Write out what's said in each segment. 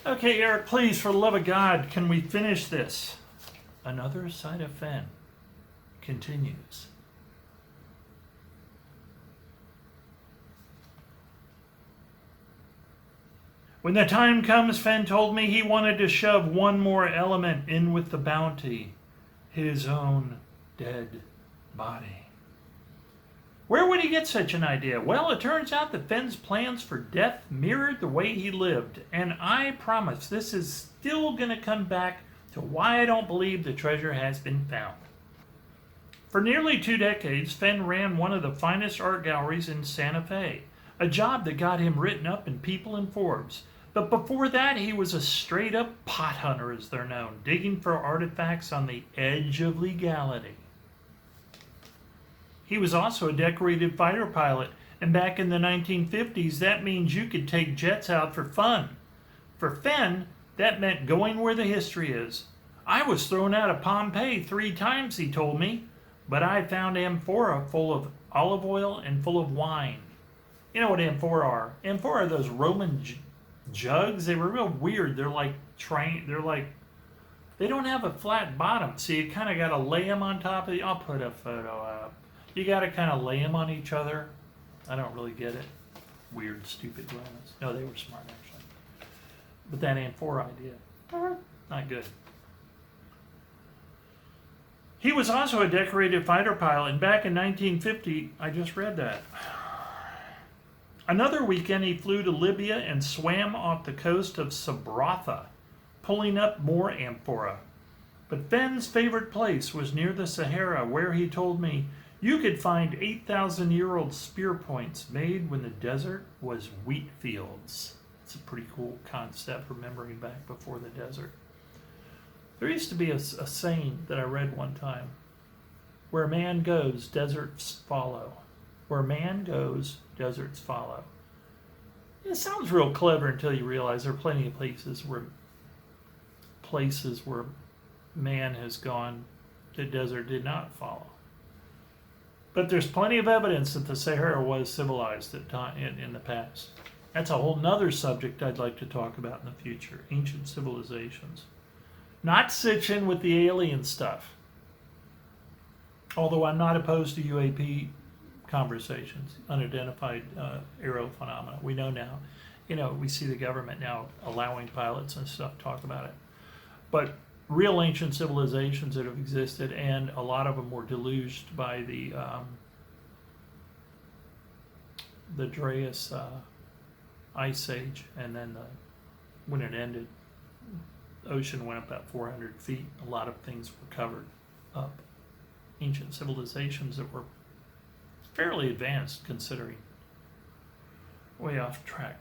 Okay, Eric, please, for the love of God, can we finish this? Another Side of Fenn continues. When the time comes, Fenn told me he wanted to shove one more element in with the bounty. His own dead body. Where would he get such an idea? Well, it turns out that Fenn's plans for death mirrored the way he lived. And I promise this is still going to come back to why I don't believe the treasure has been found. For nearly 2 decades, Fenn ran one of the finest art galleries in Santa Fe, a job that got him written up in People and Forbes. But before that, he was a straight-up pot hunter, as they're known, digging for artifacts on the edge of legality. He was also a decorated fighter pilot, and back in the 1950s, that means you could take jets out for fun. For Fenn, that meant going where the history is. I was thrown out of Pompeii 3 times, he told me, but I found amphora full of olive oil and full of wine. You know what amphora are? Amphora are those Roman jugs. They were real weird. They're like they don't have a flat bottom, so you kind of got to lay them on top of the. I'll put a photo up. You got to kind of lay them on each other. I don't really get it. Weird, stupid Romans. No, they were smart actually. But that amphora idea, not good. He was also a decorated fighter pilot, and back in 1950, I just read that. Another weekend, he flew to Libya and swam off the coast of Sabratha, pulling up more amphora. But Fenn's favorite place was near the Sahara, where he told me you could find 8,000-year-old spear points made when the desert was wheat fields. It's a pretty cool concept, remembering back before the desert. There used to be a saying that I read one time. Where man goes, deserts follow. Where man goes, deserts follow. It sounds real clever until you realize there are plenty of places where man has gone, the desert did not follow. But there's plenty of evidence that the Sahara was civilized in the past. That's a whole nother subject I'd like to talk about in the future, ancient civilizations. Not Sitchin with the alien stuff. Although I'm not opposed to UAP conversations, unidentified aerial phenomena. We know now. We see the government now allowing pilots and stuff to talk about it. But real ancient civilizations that have existed, and a lot of them were deluged by the Dryas ice age, and then when it ended, the ocean went up about 400 feet. A lot of things were covered up. Ancient civilizations that were fairly advanced, considering. Way off track.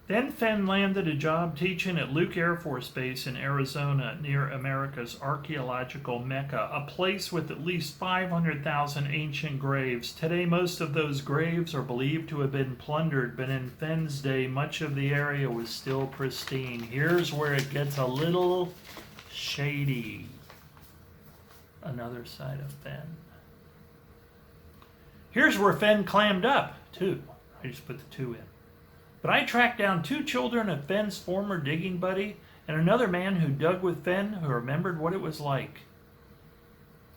Then Fenn landed a job teaching at Luke Air Force Base in Arizona, near America's archaeological mecca, a place with at least 500,000 ancient graves. Today, most of those graves are believed to have been plundered, but in Fenn's day, much of the area was still pristine. Here's where it gets a little shady. Another Side of Fenn. Here's where Fenn clammed up, too. I just put the 2 in. But I tracked down 2 children of Fenn's former digging buddy and another man who dug with Fenn who remembered what it was like.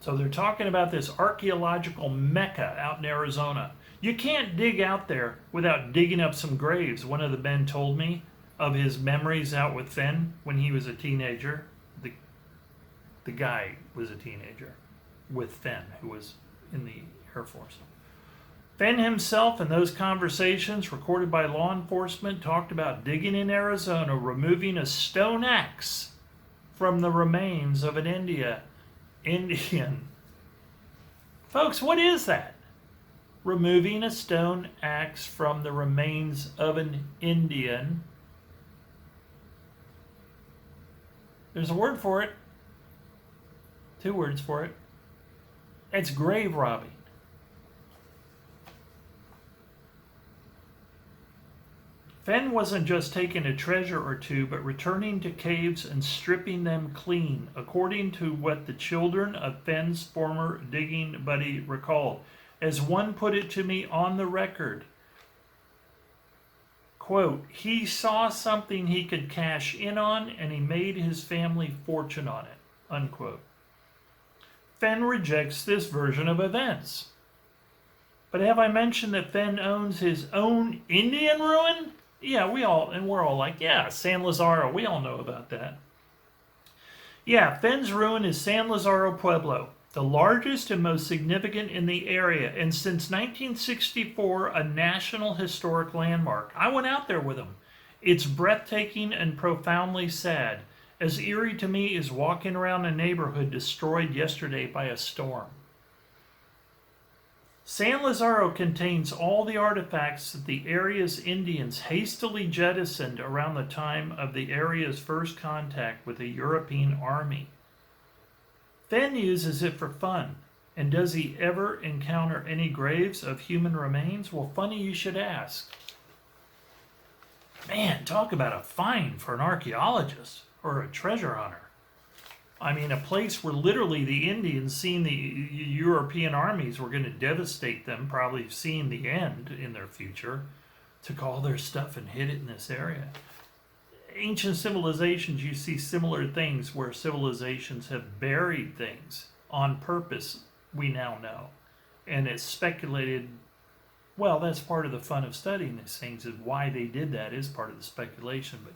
So they're talking about this archaeological mecca out in Arizona. You can't dig out there without digging up some graves. One of the men told me of his memories out with Fenn when he was a teenager. The guy was a teenager with Fenn, who was in the Air Force. Fenn himself, in those conversations recorded by law enforcement, talked about digging in Arizona, removing a stone axe from the remains of an Indian. Folks, what is that? Removing a stone axe from the remains of an Indian. There's a word for it. 2 words for it. It's grave robbing. Fenn wasn't just taking a treasure or 2, but returning to caves and stripping them clean, according to what the children of Fenn's former digging buddy recalled. As one put it to me on the record, quote, he saw something he could cash in on and he made his family fortune on it, unquote. Fenn rejects this version of events. But have I mentioned that Fenn owns his own Indian ruin? Yeah, we're all like, yeah, San Lazaro, we all know about that. Yeah, Fenn's ruin is San Lazaro Pueblo, the largest and most significant in the area, and since 1964, a National Historic Landmark. I went out there with him. It's breathtaking and profoundly sad, as eerie to me as walking around a neighborhood destroyed yesterday by a storm. San Lazaro contains all the artifacts that the area's Indians hastily jettisoned around the time of the area's first contact with the European army. Fenn uses it for fun, and does he ever encounter any graves of human remains? Well, funny you should ask. Man, talk about a find for an archaeologist or a treasure hunter. I mean, a place where literally the Indians, seeing the European armies were going to devastate them, probably seeing the end in their future, took all their stuff and hid it in this area. Ancient civilizations, you see similar things where civilizations have buried things on purpose, we now know. And it's speculated, well, that's part of the fun of studying these things, is why they did that is part of the speculation. But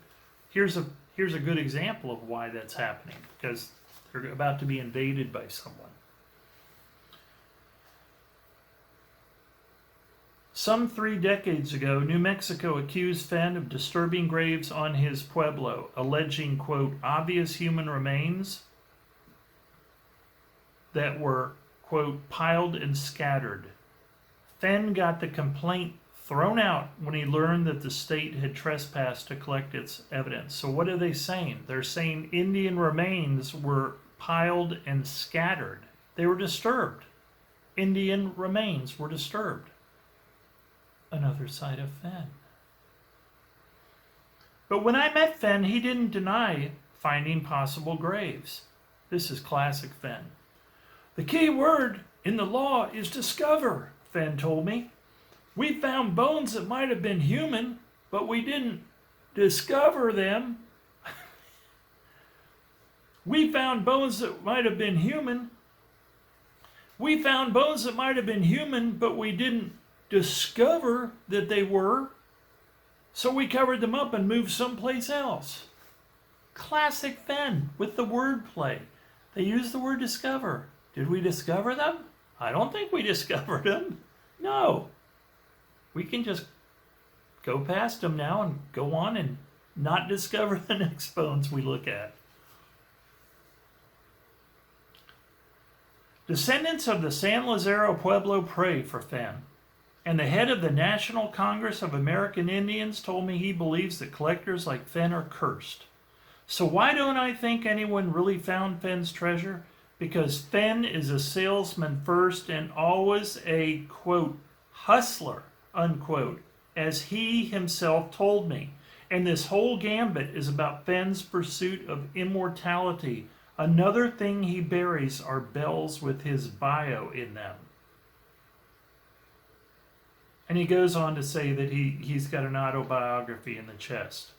here's a good example of why that's happening, because they're about to be invaded by someone. Some 3 decades ago, New Mexico accused Fenn of disturbing graves on his pueblo, alleging, quote, obvious human remains that were, quote, piled and scattered. Fenn got the complaint thrown out when he learned that the state had trespassed to collect its evidence. So what are they saying? They're saying Indian remains were piled and scattered. They were disturbed. Indian remains were disturbed. Another side of Fenn. But when I met Fenn, he didn't deny finding possible graves. This is classic Fenn. The key word in the law is discover, Fenn told me. We found bones that might have been human, but we didn't discover them. We found bones that might have been human. We found bones that might have been human, but we didn't discover that they were. So we covered them up and moved someplace else. Classic Fenn with the wordplay. They used the word discover. Did we discover them? I don't think we discovered them. No. We can just go past them now and go on and not discover the next bones we look at. Descendants of the San Lazaro Pueblo pray for Fenn, and the head of the National Congress of American Indians told me he believes that collectors like Fenn are cursed. So why don't I think anyone really found Fenn's treasure? Because Fenn is a salesman first and always a, quote, hustler, unquote, as he himself told me. And this whole gambit is about Fenn's pursuit of immortality. Another thing he buries are bells with his bio in them. And he goes on to say that he's got an autobiography in the chest.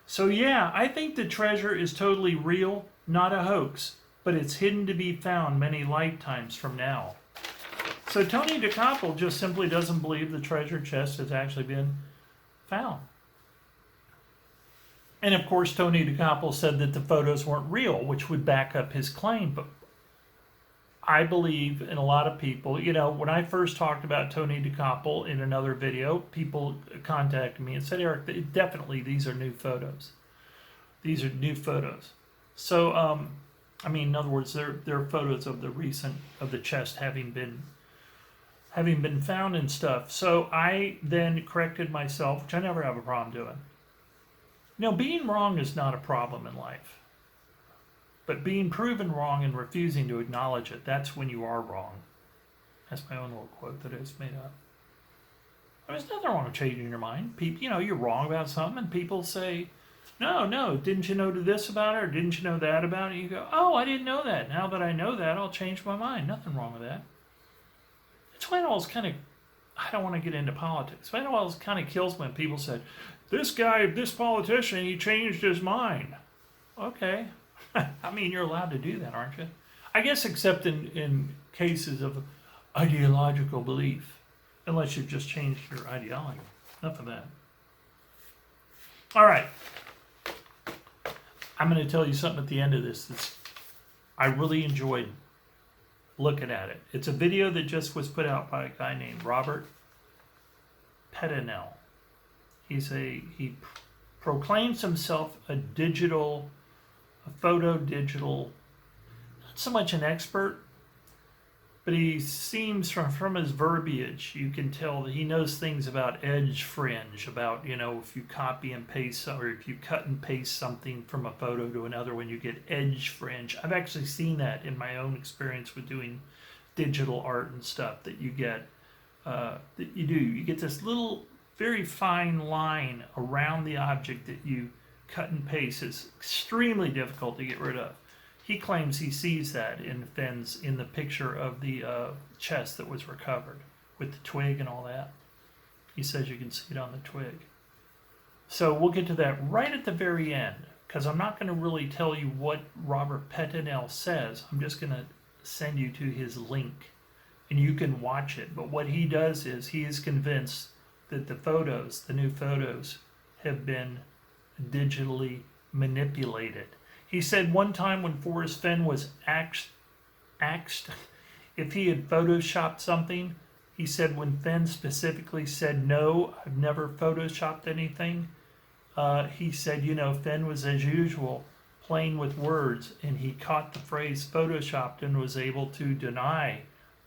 So yeah, I think the treasure is totally real, not a hoax, but it's hidden to be found many lifetimes from now. So Tony Dokoupil just simply doesn't believe the treasure chest has actually been found. And of course, Tony Dokoupil said that the photos weren't real, which would back up his claim. But I believe in a lot of people, you know, when I first talked about Tony Dokoupil in another video, people contacted me and said, Eric, definitely these are new photos. These are new photos. So, I mean, in other words, they're photos of the chest having been found and stuff. So I then corrected myself, which I never have a problem doing. You know, being wrong is not a problem in life. But being proven wrong and refusing to acknowledge it, that's when you are wrong. That's my own little quote that I just made up. There's nothing wrong with changing your mind. People, you know, you're wrong about something, and people say, no, didn't you know this about it, or didn't you know that about it? You go, oh, I didn't know that. Now that I know that, I'll change my mind. Nothing wrong with that. That's why it all is kind of I don't want to get into politics. But it always kind of kills when people said, this guy, this politician, he changed his mind. Okay. I mean, you're allowed to do that, aren't you? I guess except in cases of ideological belief, unless you've just changed your ideology. Enough of that. All right. I'm going to tell you something at the end of this. I really enjoyed looking at it. It's a video that just was put out by a guy named Robert Peternell. He proclaims himself a photo digital, not so much an expert, but he seems from his verbiage, you can tell that he knows things about edge fringe, about, if you copy and paste, or if you cut and paste something from a photo to another, when you get edge fringe. I've actually seen that in my own experience with doing digital art and stuff, that you get, you get this little, very fine line around the object that you cut and paste. It's extremely difficult to get rid of. He claims he sees that in the picture of the chest that was recovered with the twig and all that. He says you can see it on the twig. So we'll get to that right at the very end, because I'm not going to really tell you what Robert Peternell says. I'm just going to send you to his link, and you can watch it. But what he does is he is convinced that the new photos, have been digitally manipulated. He said one time when Forrest Fenn was asked if he had photoshopped something, he said when Fenn specifically said, no, I've never photoshopped anything, he said, Fenn was, as usual, playing with words, and he caught the phrase photoshopped and was able to deny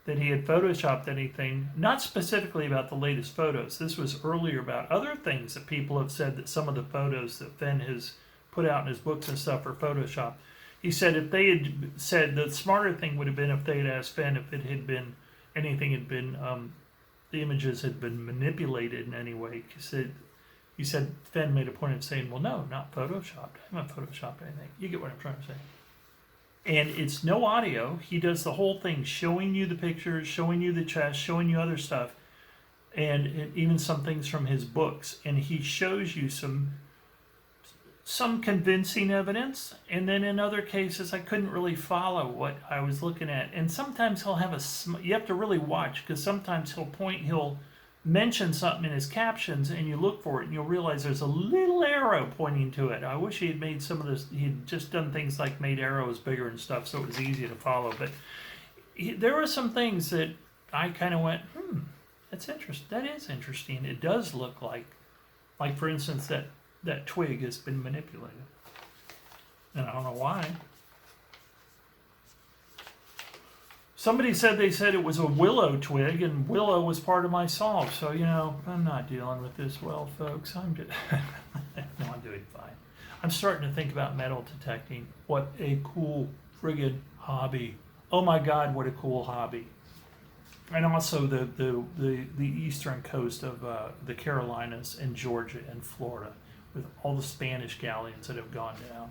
that he had photoshopped anything, not specifically about the latest photos. This was earlier about other things that people have said, that some of the photos that Fenn has put out in his books and stuff are photoshopped. He said if they had said, the smarter thing would have been if they had asked Fenn if it had been, anything had been, the images had been manipulated in any way. He said Fenn made a point of saying, well, no, not photoshopped. I haven't photoshopped anything. You get what I'm trying to say. And it's no audio. He does the whole thing, showing you the pictures, showing you the chest, showing you other stuff, and even some things from his books. And he shows you some convincing evidence, and then in other cases I couldn't really follow what I was looking at. And sometimes he'll have you have to really watch, because sometimes he'll mention something in his captions, and you look for it and you'll realize there's a little arrow pointing to it. I wish he had made some of this, he'd just done things like made arrows bigger and stuff so it was easy to follow. But there were some things that I kind of went, that's interesting. That is interesting. It does look like for instance, that twig has been manipulated. And I don't know why. Somebody said it was a willow twig, and willow was part of my solve. So, I'm not dealing with this well, folks. I'm doing fine. I'm starting to think about metal detecting. What a cool friggin' hobby. Oh my God, what a cool hobby. And also the eastern coast of the Carolinas and Georgia and Florida, with all the Spanish galleons that have gone down.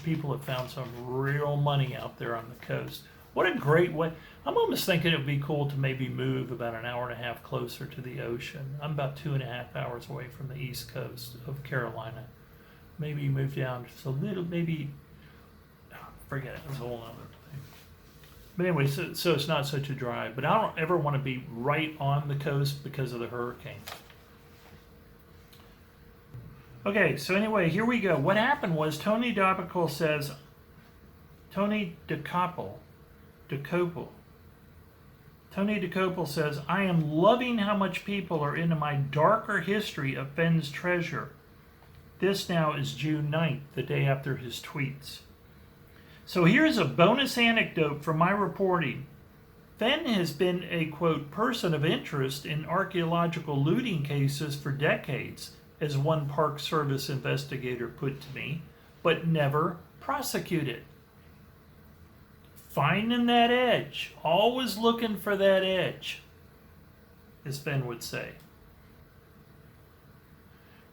People have found some real money out there on the coast. What a great way. I'm almost thinking it would be cool to maybe move about an hour and a half closer to the ocean. I'm about 2.5 hours away from the east coast of Carolina. Maybe move down just a little, forget it, it's a whole other thing. But anyway, so it's not such a drive. But I don't ever want to be right on the coast because of the hurricane. Okay, so anyway, here we go. What happened was Tony Dokoupil says, Tony Dokoupil says, I am loving how much people are into my darker history of Fenn's treasure. This now is June 9th, the day after his tweets. So here's a bonus anecdote from my reporting. Fenn has been a, quote, person of interest in archaeological looting cases for decades, as one Park Service investigator put to me, but never prosecuted. Finding that edge, always looking for that edge, as Fenn would say.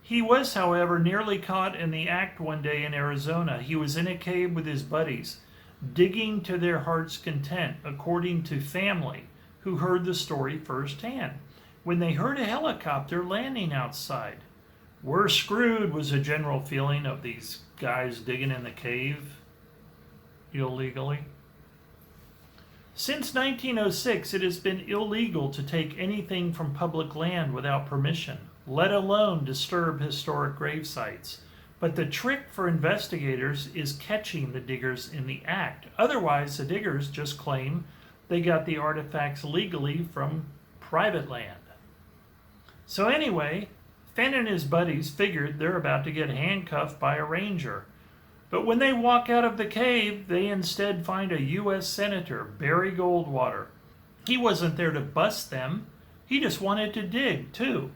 He was, however, nearly caught in the act one day in Arizona. He was in a cave with his buddies, digging to their heart's content, according to family, who heard the story firsthand. when they heard a helicopter landing outside. We're screwed was a general feeling of these guys digging in the cave illegally. Since 1906, it has been illegal to take anything from public land without permission, let alone disturb historic grave sites. But the trick for investigators is catching the diggers in the act. Otherwise, the diggers just claim they got the artifacts legally from private land. So anyway, Fenn and his buddies figured they're about to get handcuffed by a ranger. But when they walk out of the cave, they instead find a U.S. Senator, Barry Goldwater. He wasn't there to bust them. He just wanted to dig, too.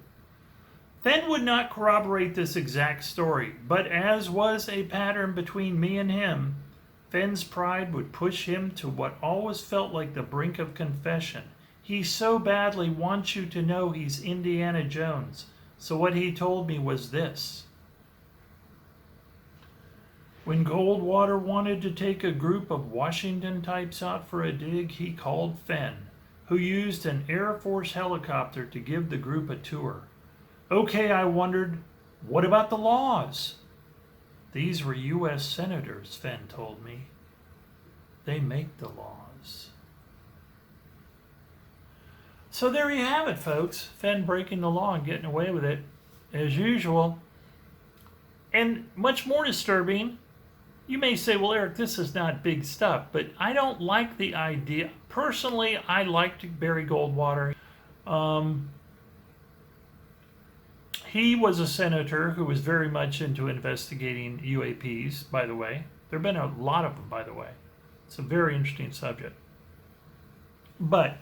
Fenn would not corroborate this exact story, but as was a pattern between me and him, Fenn's pride would push him to what always felt like the brink of confession. He so badly wants you to know he's Indiana Jones. So what he told me was this. When Goldwater wanted to take a group of Washington types out for a dig, he called Fenn, who used an Air Force helicopter to give the group a tour. Okay, I wondered, what about the laws? These were U.S. senators, Fenn told me. They make the laws. So there you have it, folks. Fenn breaking the law and getting away with it, as usual. And much more disturbing, you may say, well, Eric, this is not big stuff, but I don't like the idea. Personally, I liked Barry Goldwater. He was a senator who was very much into investigating UAPs, by the way. There have been a lot of them, by the way. It's a very interesting subject. But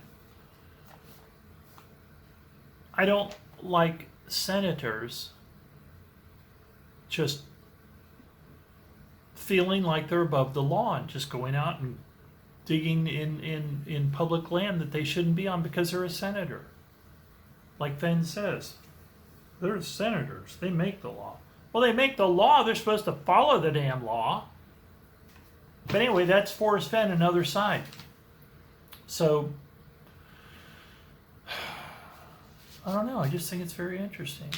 I don't like senators just feeling like they're above the law and just going out and digging in public land that they shouldn't be on because they're a senator. Like Fenn says, they're senators. They make the law. Well, they make the law. They're supposed to follow the damn law. But anyway, that's Forrest Fenn, another side. So, I don't know. I just think it's very interesting.